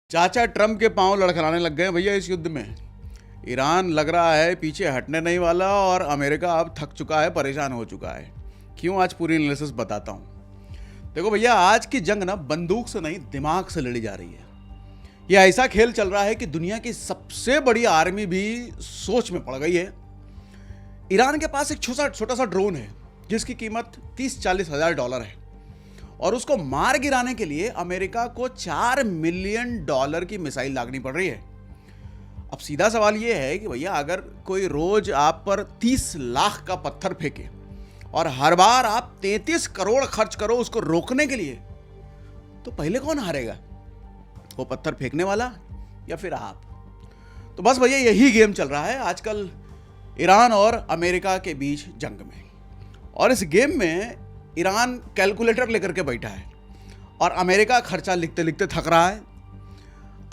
चाचा ट्रम्प के पांव लड़खड़ाने लग गए भैया इस युद्ध में। ईरान लग रहा है पीछे हटने नहीं वाला और अमेरिका अब थक चुका है, परेशान हो चुका है। क्यों, आज पूरी एनालिसिस बताता हूँ। देखो भैया, आज की जंग ना बंदूक से नहीं दिमाग से लड़ी जा रही है। ये ऐसा खेल चल रहा है कि दुनिया की सबसे बड़ी आर्मी भी सोच में पड़ गई है। ईरान के पास एक छोटा सा ड्रोन है जिसकी कीमत 30-40 हज़ार डॉलर है और उसको मार गिराने के लिए अमेरिका को $4 मिलियन की मिसाइल लागनी पड़ रही है। अब सीधा सवाल यह है कि भैया, अगर कोई रोज आप पर 30 लाख का पत्थर फेंके और हर बार आप 33 करोड़ खर्च करो उसको रोकने के लिए, तो पहले कौन हारेगा, वो पत्थर फेंकने वाला या फिर आप? तो बस भैया, यही गेम चल रहा है आजकल ईरान और अमेरिका के बीच जंग में। और इस गेम में ईरान कैलकुलेटर लेकर के बैठा है और अमेरिका खर्चा लिखते लिखते थक रहा है।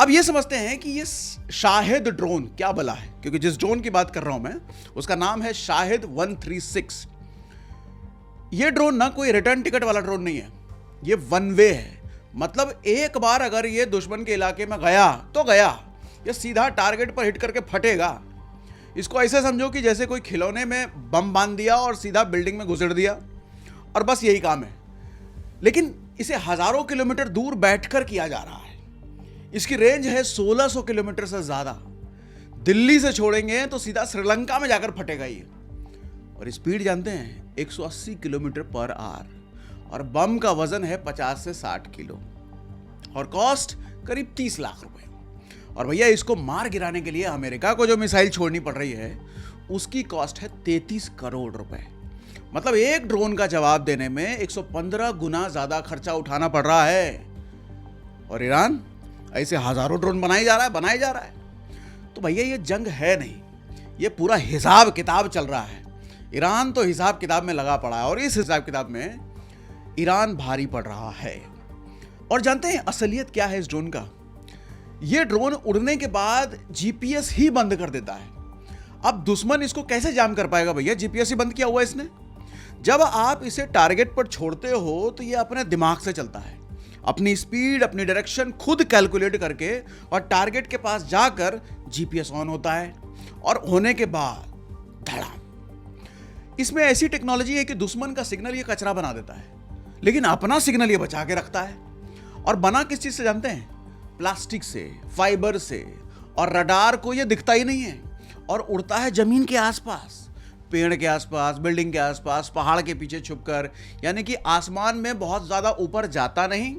अब ये समझते हैं कि ये शाहिद ड्रोन क्या भला है, क्योंकि जिस ड्रोन की बात कर रहा हूं मैं उसका नाम है शाहिद 136। ये ड्रोन ना कोई रिटर्न टिकट वाला ड्रोन नहीं है, ये वन वे है। मतलब एक बार अगर ये दुश्मन के इलाके में गया तो गया, ये सीधा टारगेट पर हिट करके फटेगा। इसको ऐसे समझो कि जैसे कोई खिलौने में बम बांध दिया और सीधा बिल्डिंग में घुसेड़ दिया और बस यही काम है। लेकिन इसे हजारों किलोमीटर दूर बैठकर किया जा रहा है। इसकी रेंज है 1600 किलोमीटर से ज्यादा। दिल्ली से छोड़ेंगे तो सीधा श्रीलंका में जाकर फटेगा ये। और स्पीड जानते हैं 180 किलोमीटर पर आवर और बम का वजन है 50 से 60 किलो और कॉस्ट करीब 30 लाख रुपए। और भैया, इसको मार गिराने के लिए अमेरिका को जो मिसाइल छोड़नी पड़ रही है उसकी कॉस्ट है 33 करोड़ रुपए। मतलब एक ड्रोन का जवाब देने में 115 गुना ज्यादा खर्चा उठाना पड़ रहा है। और ईरान ऐसे हजारों ड्रोन बनाए जा रहा है। तो भैया, ये जंग है नहीं, ये पूरा हिसाब किताब चल रहा है। ईरान तो हिसाब किताब में लगा पड़ा है और इस हिसाब किताब में ईरान भारी पड़ रहा है। और जानते हैं असलियत क्या है इस ड्रोन का? ये ड्रोन उड़ने के बाद जीपीएस ही बंद कर देता है। अब दुश्मन इसको कैसे जाम कर पाएगा भैया? जीपीएस ही बंद किया हुआ इसने। जब आप इसे टारगेट पर छोड़ते हो तो ये अपने दिमाग से चलता है, अपनी स्पीड, अपनी डायरेक्शन खुद कैलकुलेट करके, और टारगेट के पास जाकर जीपीएस ऑन होता है और होने के बाद धड़ाम। इसमें ऐसी टेक्नोलॉजी है कि दुश्मन का सिग्नल ये कचरा बना देता है, लेकिन अपना सिग्नल ये बचा के रखता है। और बना किस चीज से जानते हैं? प्लास्टिक से, फाइबर से। और रडार को ये दिखता ही नहीं है और उड़ता है जमीन के आसपास, पेड़ के आसपास, बिल्डिंग के आसपास, पहाड़ के पीछे छुपकर। यानी कि आसमान में बहुत ज्यादा ऊपर जाता नहीं।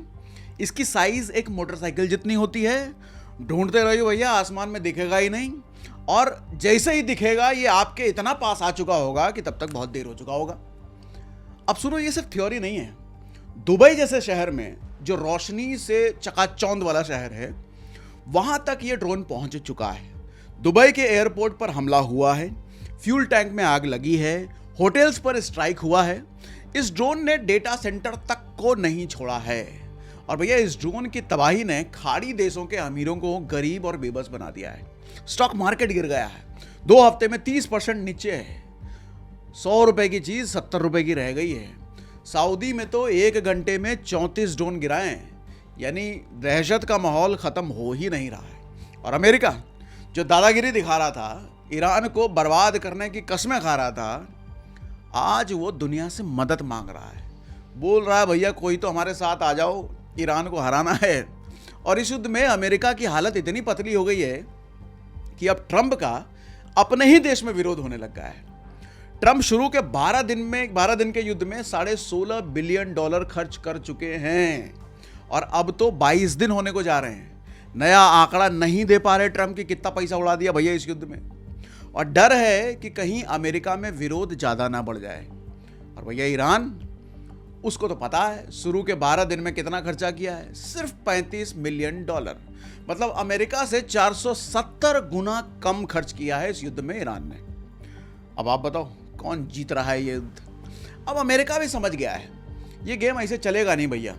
इसकी साइज एक मोटरसाइकिल जितनी होती है। ढूंढते रहिए भैया, आसमान में दिखेगा ही नहीं। और जैसे ही दिखेगा ये आपके इतना पास आ चुका होगा कि तब तक बहुत देर हो चुका होगा। अब सुनो, ये सिर्फ थ्योरी नहीं है। दुबई जैसे शहर में, जो रोशनी से चकाचौंध वाला शहर है, वहां तक ये ड्रोन पहुंच चुका है। दुबई के एयरपोर्ट पर हमला हुआ है, फ्यूल टैंक में आग लगी है, होटल्स पर स्ट्राइक हुआ है। इस ड्रोन ने डेटा सेंटर तक को नहीं छोड़ा है। और भैया, इस ड्रोन की तबाही ने खाड़ी देशों के अमीरों को गरीब और बेबस बना दिया है। स्टॉक मार्केट गिर गया है, 2 हफ्ते में 30% नीचे है। 100 रुपए की चीज 70 रुपए की रह गई है। सऊदी में तो 1 घंटे में 34 ड्रोन गिराए हैं। यानी दहशत का माहौल खत्म हो ही नहीं रहा है। और अमेरिका जो दादागिरी दिखा रहा था, ईरान को बर्बाद करने की कसमें खा रहा था, आज वो दुनिया से मदद मांग रहा है। बोल रहा है भैया, कोई तो हमारे साथ आ जाओ, ईरान को हराना है। और इस युद्ध में अमेरिका की हालत इतनी पतली हो गई है कि अब ट्रंप का अपने ही देश में विरोध होने लग गया है। ट्रंप शुरू के 12 दिन के युद्ध में $16.5 बिलियन खर्च कर चुके हैं और अब तो 22 दिन होने को जा रहे हैं। नया आंकड़ा नहीं दे पा रहे ट्रंप की कितना पैसा उड़ा दिया भैया इस युद्ध में। और डर है कि कहीं अमेरिका में विरोध ज्यादा ना बढ़ जाए। और भैया, ईरान, उसको तो पता है शुरू के 12 दिन में कितना खर्चा किया है, सिर्फ $35 मिलियन। मतलब अमेरिका से 470 गुना कम खर्च किया है इस युद्ध में ईरान ने। अब आप बताओ कौन जीत रहा है ये युद्ध? अब अमेरिका भी समझ गया है ये गेम ऐसे चलेगा नहीं भैया।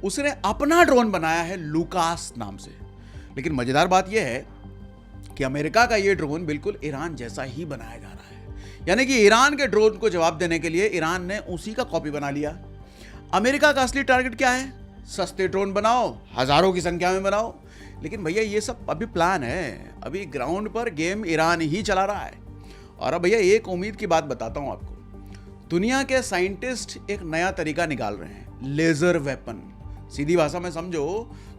उसने अपना ड्रोन बनाया है लूकास नाम से। लेकिन मजेदार बात यह है कि अमेरिका का ये ड्रोन बिल्कुल ईरान जैसा ही बनाया जा रहा है। यानी कि ईरान के ड्रोन को जवाब देने के लिए ईरान ने उसी का कॉपी बना लिया। अमेरिका का असली टारगेट क्या है? सस्ते ड्रोन बनाओ, हजारों की संख्या में बनाओ, लेकिन भैया ये सब अभी प्लान है, अभी ग्राउंड पर गेम ईरान ही चला रहा है। और अब भैया एक उम्मीद की बात बताता हूँ आपको, दुनिया के साइंटिस्ट एक नया तरीका निकाल रहे हैं, लेजर वेपन। सीधी भाषा में समझो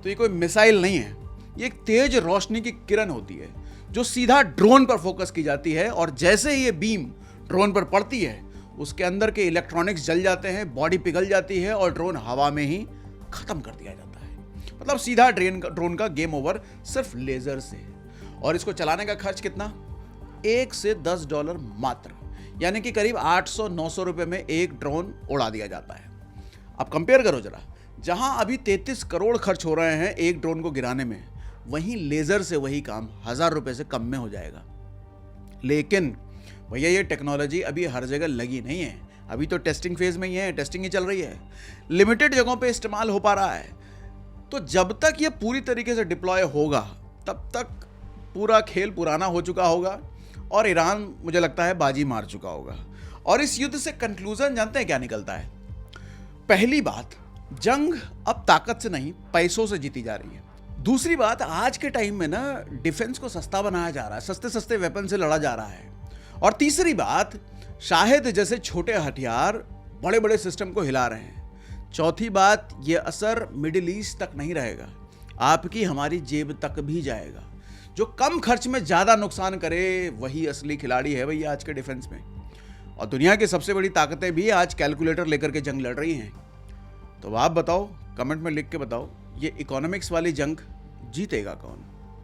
तो ये कोई मिसाइल नहीं है, ये एक तेज रोशनी की किरण होती है जो सीधा ड्रोन पर फोकस की जाती है, और जैसे ही ये बीम ड्रोन पर पड़ती है उसके अंदर के इलेक्ट्रॉनिक्स जल जाते हैं, बॉडी पिघल जाती है और ड्रोन हवा में ही खत्म कर दिया जाता है। मतलब सीधा ड्रोन का गेम ओवर सिर्फ लेजर से। और इसको चलाने का खर्च कितना? $1 से $10 मात्र, यानी कि करीब 800-900 रुपए में एक ड्रोन उड़ा दिया जाता है। अब कंपेयर करो जरा, जहां अभी 33 करोड़ खर्च हो रहे हैं एक ड्रोन को गिराने में, वहीं लेजर से वही काम 1000 रुपए से कम में हो जाएगा। लेकिन भैया ये टेक्नोलॉजी अभी हर जगह लगी नहीं है, अभी तो टेस्टिंग फेज में ही है, टेस्टिंग ही चल रही है, लिमिटेड जगहों पे इस्तेमाल हो पा रहा है। तो जब तक ये पूरी तरीके से डिप्लॉय होगा तब तक पूरा खेल पुराना हो चुका होगा और ईरान मुझे लगता है बाजी मार चुका होगा। और इस युद्ध से कंक्लूजन जानते हैं क्या निकलता है? पहली बात, जंग अब ताकत से नहीं पैसों से जीती जा रही है। दूसरी बात, आज के टाइम में ना डिफेंस को सस्ता बनाया जा रहा है, सस्ते सस्ते वेपन से लड़ा जा रहा है। और तीसरी बात, शाहिद जैसे छोटे हथियार बड़े बड़े सिस्टम को हिला रहे हैं। चौथी बात, ये असर मिडिल ईस्ट तक नहीं रहेगा, आपकी हमारी जेब तक भी जाएगा। जो कम खर्च में ज्यादा नुकसान करे वही असली खिलाड़ी है भैया आज के डिफेंस में। और दुनिया की सबसे बड़ी ताकतें भी आज कैलकुलेटर लेकर के जंग लड़ रही हैं। तो आप बताओ, कमेंट में लिख के बताओ, ये इकोनॉमिक्स वाली जंग जीतेगा कौन?